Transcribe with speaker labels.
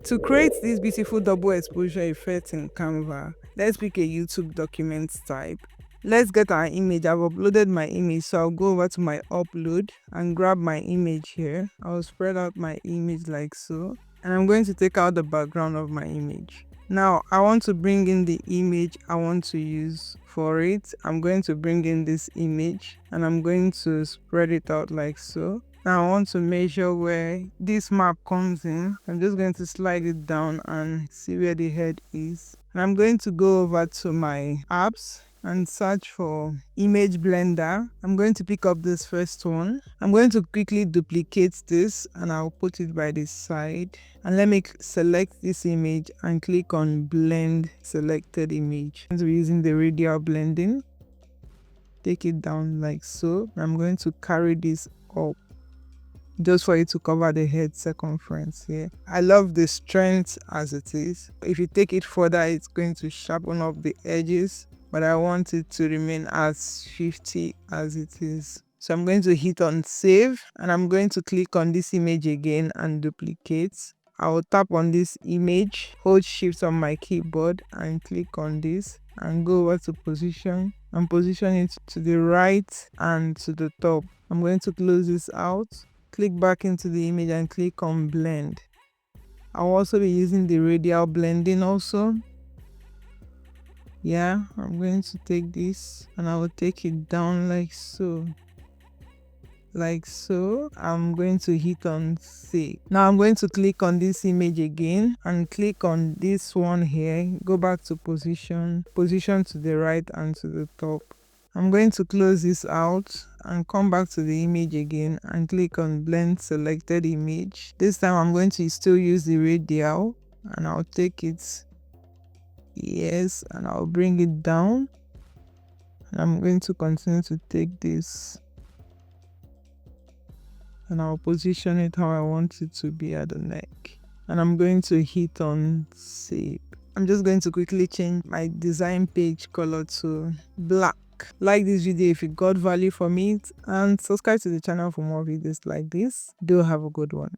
Speaker 1: To create this beautiful double exposure effect in Canva, let's pick a YouTube document type. Let's get our image. I've uploaded my image, so I'll go over to my upload and grab my image here. I'll spread out my image like so, and I'm going to take out the background of my image. Now I want to bring in the image I want to use for it. I'm going to bring in this image and I'm going to spread it out like so. Now I want to measure where this map comes in. I'm just going to slide it down and see where the head is. And I'm going to go over to my apps and search for image blender. I'm going to pick up this first one. I'm going to quickly duplicate this and I'll put it by the side. And let me select this image and click on blend selected image. I'm going to be using the radial blending. Take it down like so. I'm going to carry this up just for it to cover the head circumference here. I love the strength as it is. If you take it further, it's going to sharpen up the edges, but I want it to remain as 50 as it is. So I'm going to hit on save and I'm going to click on this image again and duplicate. I will tap on this image, hold shift on my keyboard and click on this and go over to position and position it to the right and to the top. I'm going to close this out. Click back into the image and click on blend. I'll also be using the radial blending also. Yeah, I'm going to take this and I will take it down like so. Like so. I'm going to hit on save. Now I'm going to click on this image again and click on this one here. Go back to position to the right and to the top. I'm going to close this out and come back to the image again and click on blend selected image. This time I'm going to still use the radial and I'll take it, yes, and I'll bring it down. And I'm going to continue to take this and I'll position it how I want it to be at the neck. And I'm going to hit on save. I'm just going to quickly change my design page color to black. Like this video if you got value from it and subscribe to the channel for more videos like this. Do have a good one.